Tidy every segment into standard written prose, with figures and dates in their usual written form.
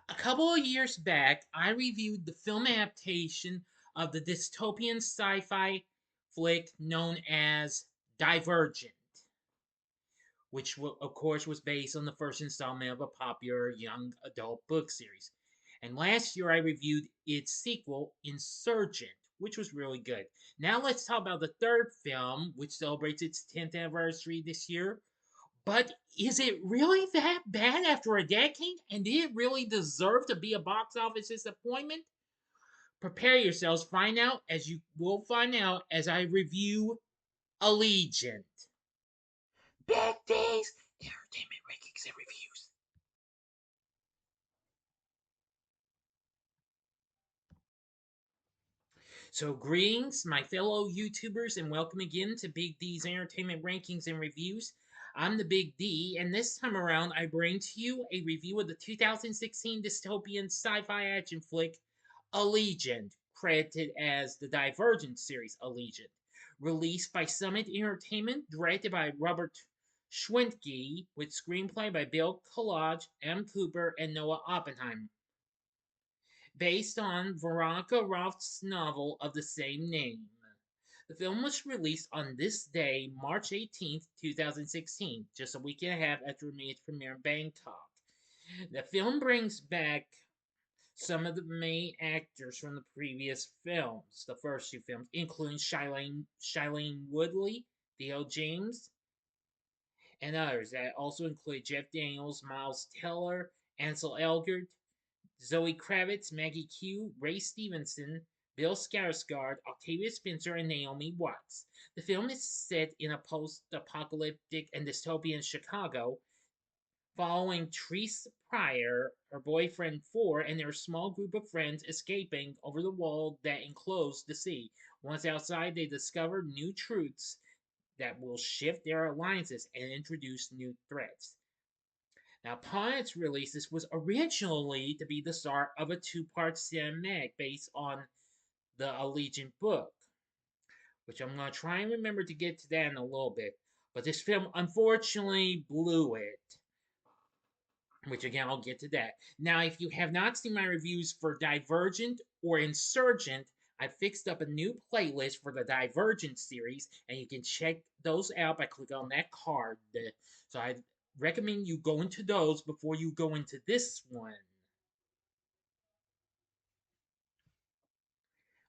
A couple of years back, I reviewed the film adaptation of the dystopian sci fi flick known as Divergent, which, of course, was based on the first installment of a popular young adult book series. And last year, I reviewed its sequel, Insurgent, which was really good. Now, let's talk about the third film, which celebrates its 10th anniversary this year. But is it really that bad after a decade? And did it really deserve to be a box office disappointment? Prepare yourselves, find out as I review Allegiant. Big D's Entertainment Rankings and Reviews. So, greetings, my fellow YouTubers, and welcome again to Big D's Entertainment Rankings and Reviews. I'm the Big D, and this time around, I bring to you a review of the 2016 dystopian sci fi action flick Allegiant, credited as the Divergent series Allegiant. Released by Summit Entertainment, directed by Robert Schwentke, with screenplay by Bill Collage, M. Cooper, and Noah Oppenheim, based on Veronica Roth's novel of the same name. The film was released on this day, March 18th, 2016, just a week and a half after its premiere in Bangkok. The film brings back some of the main actors from the previous films, the first two films, including Shailene Woodley, Theo James, and others that also include Jeff Daniels, Miles Teller, Ansel Elgort, Zoe Kravitz, Maggie Q, Ray Stevenson, Bill Skarsgard, Octavia Spencer, and Naomi Watts. The film is set in a post-apocalyptic and dystopian Chicago, following Therese Pryor, her boyfriend Four, and their small group of friends escaping over the wall that enclosed the sea. Once outside, they discover new truths that will shift their alliances and introduce new threats. Now, upon its release, this was originally to be the start of a two-part cinematic based on the Allegiant book, which I'm going to try and remember to get to that in a little bit. But this film unfortunately blew it, which again, I'll get to that. Now, if you have not seen my reviews for Divergent or Insurgent, I fixed up a new playlist for the Divergent series, and you can check those out by clicking on that card. So I recommend you go into those before you go into this one.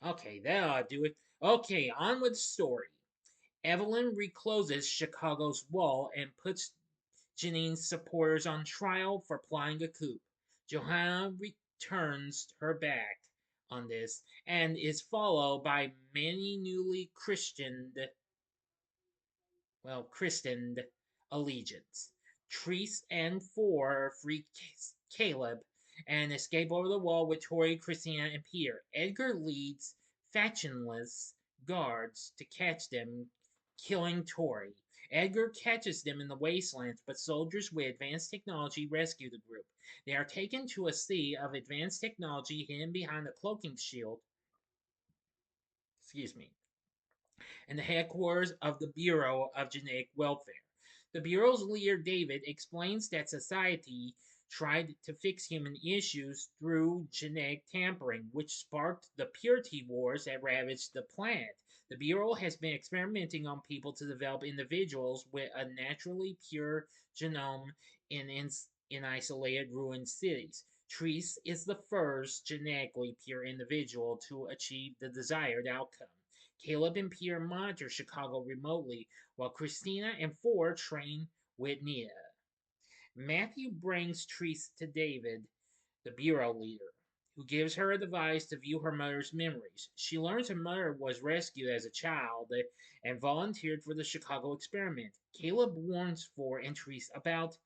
Okay, that'll do it. Okay, on with the story. Evelyn recloses Chicago's wall and puts Janine's supporters on trial for plotting a coup. Johanna returns her back on this and is followed by many newly christened allegiants. Therese and Four free Caleb and escape over the wall with Tori, Christina, and Peter. Edgar leads factionless guards to catch them, killing Tori. Edgar catches them in the wastelands, but soldiers with advanced technology rescue the group. They are taken to a sea of advanced technology hidden behind a cloaking shield. Excuse me. And the headquarters of the Bureau of Genetic Welfare. The Bureau's leader, David, explains that society tried to fix human issues through genetic tampering, which sparked the purity wars that ravaged the planet. The Bureau has been experimenting on people to develop individuals with a naturally pure genome in isolated ruined cities. Therese is the first genetically pure individual to achieve the desired outcome. Caleb and Peter monitor Chicago remotely, while Christina and Four train with Nia. Matthew brings Therese to David, the bureau leader, who gives her a device to view her mother's memories. She learns her mother was rescued as a child and volunteered for the Chicago experiment. Caleb warns Four and Therese about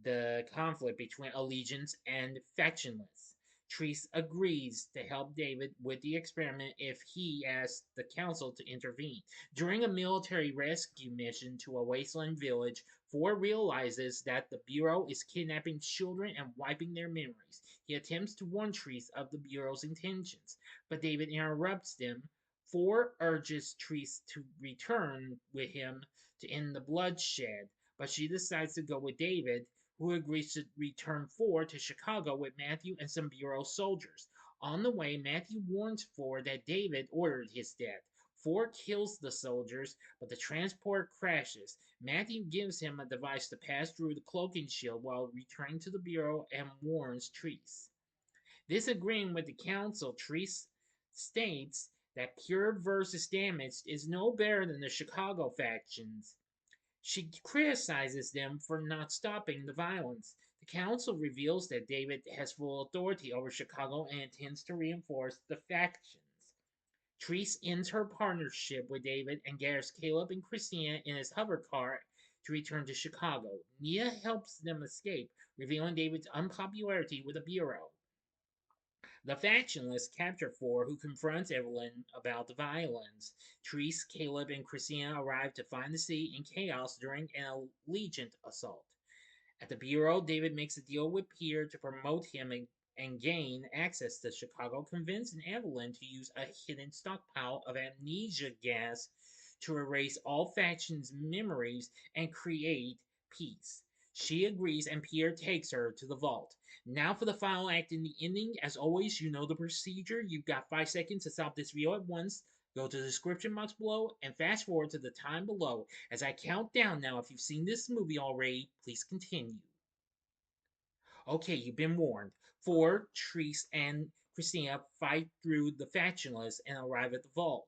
the conflict between allegiance and factionless. Therese agrees to help David with the experiment if he asks the council to intervene. During a military rescue mission to a wasteland village, Four realizes that the Bureau is kidnapping children and wiping their memories. He attempts to warn Therese of the Bureau's intentions, but David interrupts them. Four urges Therese to return with him to end the bloodshed, but she decides to go with David, who agrees to return Ford to Chicago with Matthew and some Bureau soldiers. On the way, Matthew warns Ford that David ordered his death. Ford kills the soldiers, but the transport crashes. Matthew gives him a device to pass through the cloaking shield while returning to the Bureau and warns Treese. Disagreeing with the council, Treese states that pure versus damaged is no better than the Chicago factions. She criticizes them for not stopping the violence. The council reveals that David has full authority over Chicago and intends to reinforce the factions. Treese ends her partnership with David and gathers Caleb and Christina in his hover car to return to Chicago. Nia helps them escape, revealing David's unpopularity with the Bureau. The factionalists capture Four, who confronts Evelyn about the violence. Treese, Caleb, and Christina arrive to find the city in chaos during an Allegiant assault. At the Bureau, David makes a deal with Pierre to promote him and gain access to Chicago, convincing Evelyn to use a hidden stockpile of amnesia gas to erase all factions' memories and create peace. She agrees, and Pierre takes her to the vault. Now for the final act and the ending. As always, you know the procedure. You've got 5 seconds to stop this video at once. Go to the description box below and fast forward to the time below as I count down. Now, if you've seen this movie already, please continue. Okay, you've been warned. Ford, Treese, and Christina fight through the factionalists and arrive at the vault.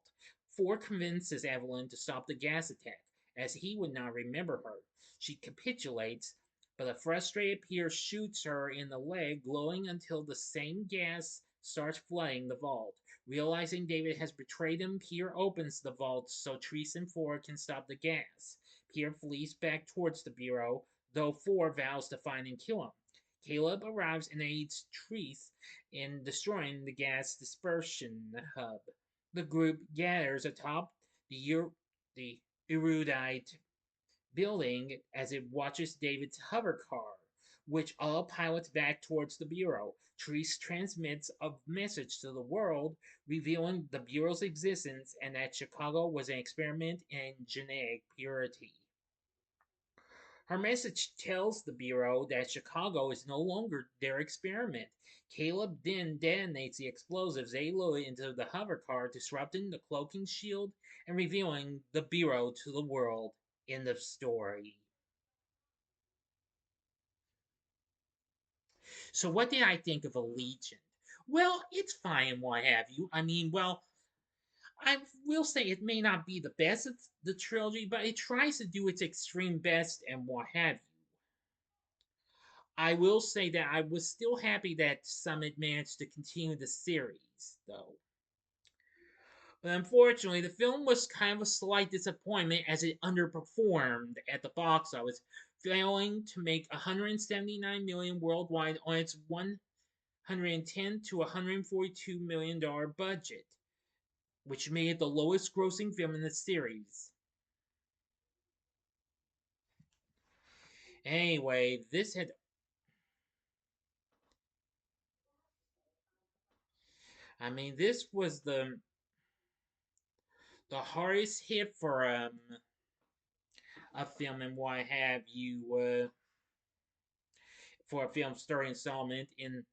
Ford convinces Evelyn to stop the gas attack, as he would not remember her. She capitulates, but a frustrated Pierre shoots her in the leg, glowing until the same gas starts flooding the vault. Realizing David has betrayed him, Pierre opens the vault so Treese and Ford can stop the gas. Pierre flees back towards the Bureau, though Ford vows to find and kill him. Caleb arrives and aids Treese in destroying the gas dispersion hub. The group gathers atop the erudite building as it watches David's hover car, which all pilots back towards the Bureau. Treese transmits a message to the world, revealing the Bureau's existence and that Chicago was an experiment in genetic purity. Her message tells the Bureau that Chicago is no longer their experiment. Caleb then detonates the explosives they load into the hover car, disrupting the cloaking shield and revealing the Bureau to the world. End of story. So, what did I think of Allegiant? Well, it's fine, what have you. I mean, well, I will say it may not be the best of the trilogy, but it tries to do its extreme best and what have you. I will say that I was still happy that Summit managed to continue the series, though. But unfortunately, the film was kind of a slight disappointment as it underperformed at the box office, failing to make 179 million worldwide on its 110 to 142 million dollar budget, which made it the lowest grossing film in the series. Anyway, this was the hardest hit for a film and what have you, for a film starring installment in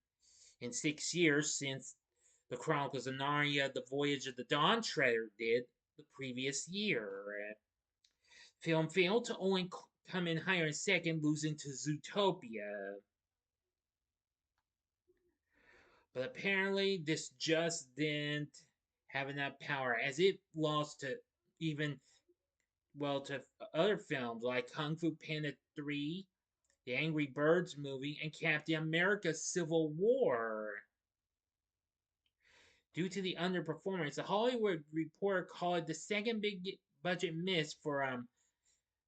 6 years since the Chronicles of Narnia, The Voyage of the Dawn Treader did the previous year. Film failed to only come in higher in second, losing to Zootopia. But apparently, this just didn't have enough power, as it lost to even, well, to other films like Kung Fu Panda 3, the Angry Birds movie, and Captain America Civil War. Due to the underperformance, the Hollywood Reporter called it the second big budget miss for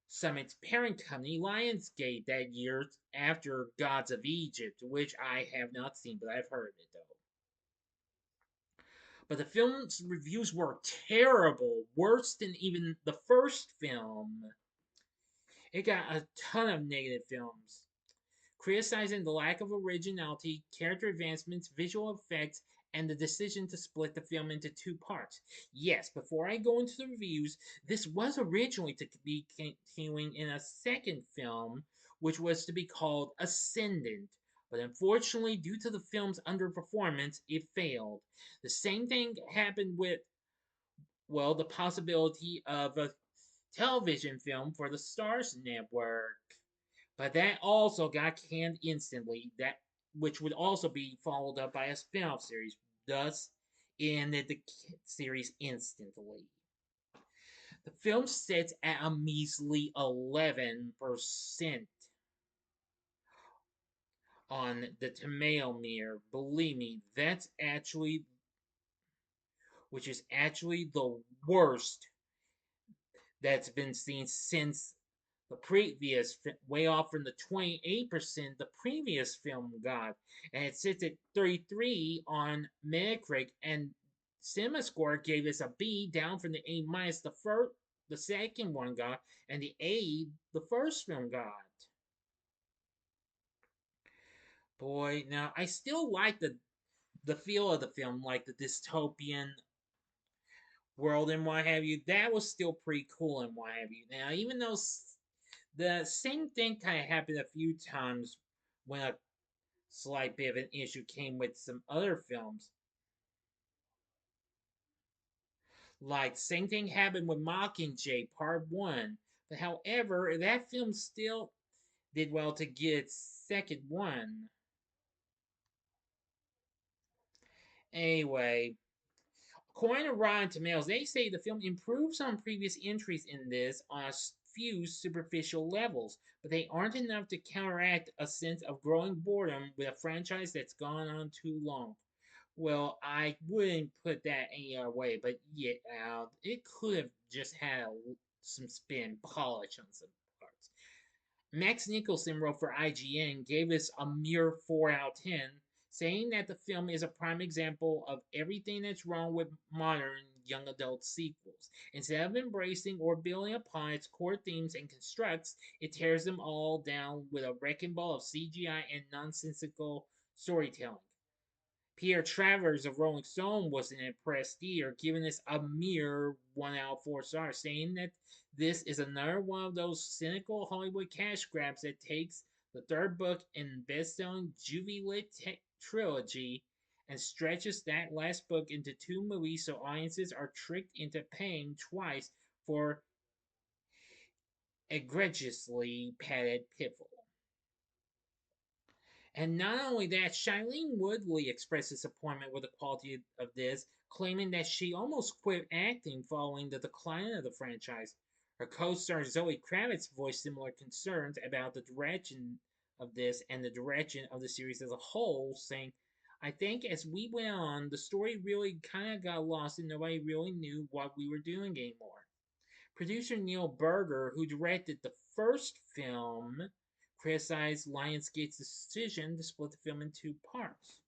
Summit's parent company, Lionsgate, that year after Gods of Egypt, which I have not seen, but I've heard of it though. But the film's reviews were terrible, worse than even the first film. It got a ton of negative films, criticizing the lack of originality, character advancements, visual effects, and the decision to split the film into 2 parts. Yes, before I go into the reviews, this was originally to be continuing in a second film, which was to be called Ascendant. But unfortunately, due to the film's underperformance, it failed. The same thing happened with, well, the possibility of a television film for the Stars Network. But that also got canned instantly, that which would also be followed up by a spin-off series. Thus, ended the series instantly. The film sits at a measly 11% on the tomato meter. Believe me, that's actually, which is actually the worst that's been seen since the previous, way off from the 28% the previous film got. And it sits at 33 on Metacritic, and CinemaScore gave us a B, down from the A minus the second one got, and the A the first film got. Boy, now I still like the feel of the film, like the dystopian world and what have you. That was still pretty cool and what have you. Now, even though the same thing kind of happened a few times when a slight bit of an issue came with some other films. Like, same thing happened with Mockingjay Part 1. But however, that film still did well to get its second one. Anyway, according to Rotten Tomatoes, they say the film improves on previous entries in this on a few superficial levels, but they aren't enough to counteract a sense of growing boredom with a franchise that's gone on too long. Well, I wouldn't put that any other way, but yeah, it could have just had some spin polish on some parts. Max Nicholson wrote for IGN and gave us a mere 4 out of 10, saying that the film is a prime example of everything that's wrong with modern young adult sequels. Instead of embracing or building upon its core themes and constructs, it tears them all down with a wrecking ball of CGI and nonsensical storytelling. Pierre Travers of Rolling Stone wasn't impressed either, giving this a mere 1 out of 4 stars, saying that this is another one of those cynical Hollywood cash grabs that takes the third book in best-selling Juvie Lit trilogy and stretches that last book into 2 movies so audiences are tricked into paying twice for egregiously padded piffle. And not only that, Shailene Woodley expressed disappointment with the quality of this, claiming that she almost quit acting following the decline of the franchise. Her co-star Zoe Kravitz voiced similar concerns about the direction of this and the direction of the series as a whole, saying, I think as we went on, the story really kind of got lost and nobody really knew what we were doing anymore. Producer Neil Berger, who directed the first film, criticized Lionsgate's decision to split the film in 2 parts.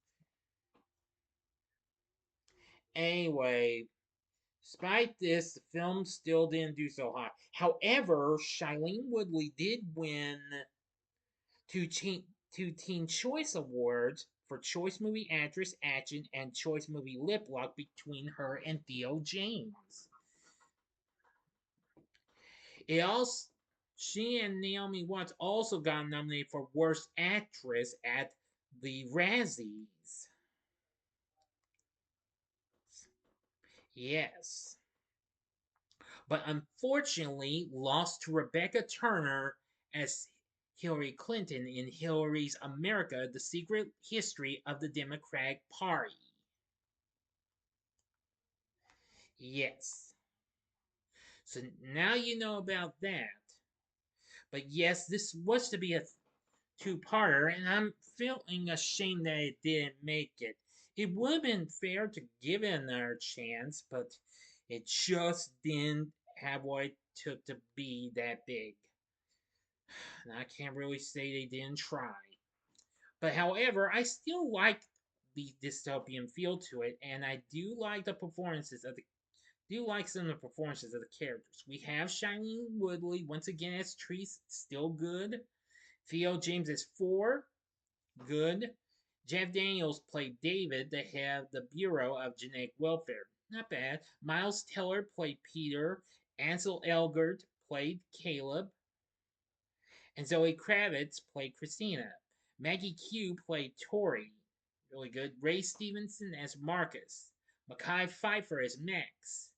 Anyway, despite this, the film still didn't do so hot. However, Shailene Woodley did win two Teen Choice Awards for Choice Movie Actress, Action, and Choice Movie Lip Lock between her and Theo James. It also, she and Naomi Watts also got nominated for Worst Actress at the Razzies. Yes. But unfortunately lost to Rebecca Turner as Hillary Clinton in Hillary's America, The Secret History of the Democratic Party. Yes. So now you know about that. But yes, this was to be a two-parter, and I'm feeling ashamed that it didn't make it. It would have been fair to give it another chance, but it just didn't have what it took to be that big. And I can't really say they didn't try. But however, I still like the dystopian feel to it, and I do like the performances of the do like some of the performances of the characters. We have Shailene Woodley once again as Treese, still good. Theo James as Four, good. Jeff Daniels played David, the head of the Bureau of Genetic Welfare. Not bad. Miles Teller played Peter. Ansel Elgort played Caleb. And Zoe Kravitz played Christina. Maggie Q played Tori. Really good. Ray Stevenson as Marcus. Mackay Pfeiffer as Max.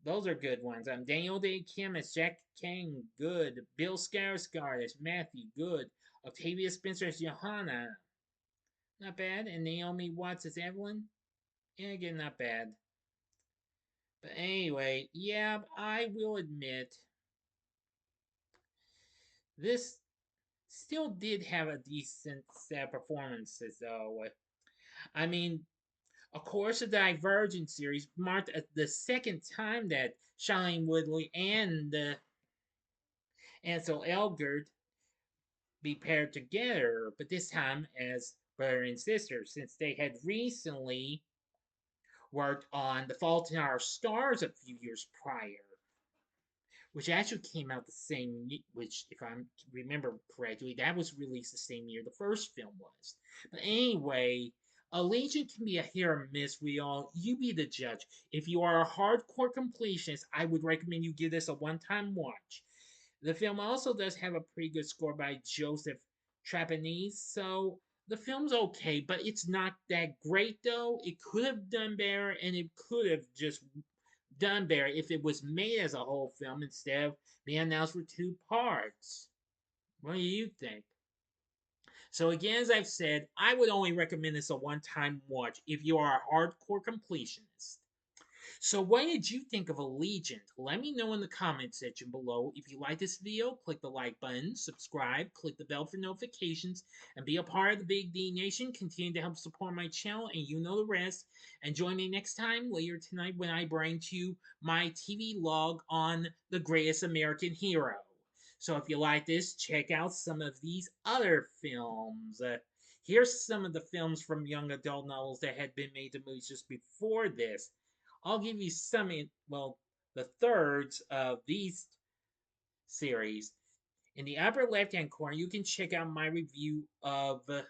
Those are good ones. Daniel Day Kim as Jack Kang. Good. Bill Skarsgard as Matthew. Good. Octavia Spencer as Johanna. Not bad. And Naomi Watts as Evelyn. Yeah, again, not bad. But anyway, yeah, I will admit this still did have a decent set of performances, though. I mean, of course, the Divergent series marked the second time that Shailene Woodley and Ansel Elgort be paired together, but this time as brother and sister, since they had recently worked on The Fault in Our Stars a few years prior, which actually came out the same, which, if I remember correctly, that was released the same year the first film was. But anyway, Allegiant can be a hit or miss. You be the judge. If you are a hardcore completionist, I would recommend you give this a one-time watch. The film also does have a pretty good score by Joseph Trapanese, so the film's okay, but it's not that great though. It could have done better, and it could have just done better if it was made as a whole film instead of being announced for two parts. What do you think? So again, as I've said, I would only recommend this a one-time watch if you are a hardcore completionist. So what did you think of Allegiant? Let me know in the comment section below. If you like this video, click the like button, subscribe, click the bell for notifications, and be a part of the Big D Nation. Continue to help support my channel, and you know the rest. And join me next time later tonight when I bring to you my TV log on The Greatest American Hero. So if you like this, check out some of these other films. Here's some of the films from young adult novels that had been made to movies just before this. I'll give you some, well, the thirds of these series. In the upper left-hand corner, you can check out my review of the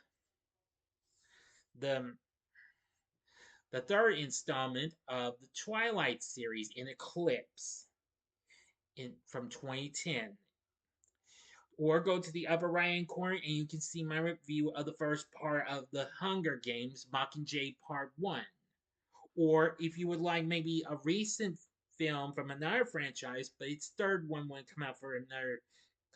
third installment of the Twilight series in Eclipse from 2010. Or go to the upper right-hand corner and you can see my review of the first part of the Hunger Games, Mockingjay Part 1. Or if you would like maybe a recent film from another franchise, but its third one won't come out for another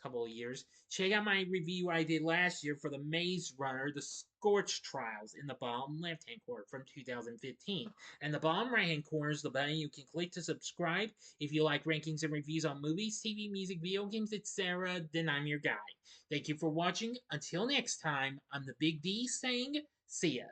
couple of years, check out my review I did last year for the Maze Runner, The Scorch Trials in the bottom left-hand corner from 2015. And the bottom right-hand corner is the button you can click to subscribe. If you like rankings and reviews on movies, TV, music, video games, etc., then I'm your guy. Thank you for watching. Until next time, I'm the Big D saying, see ya.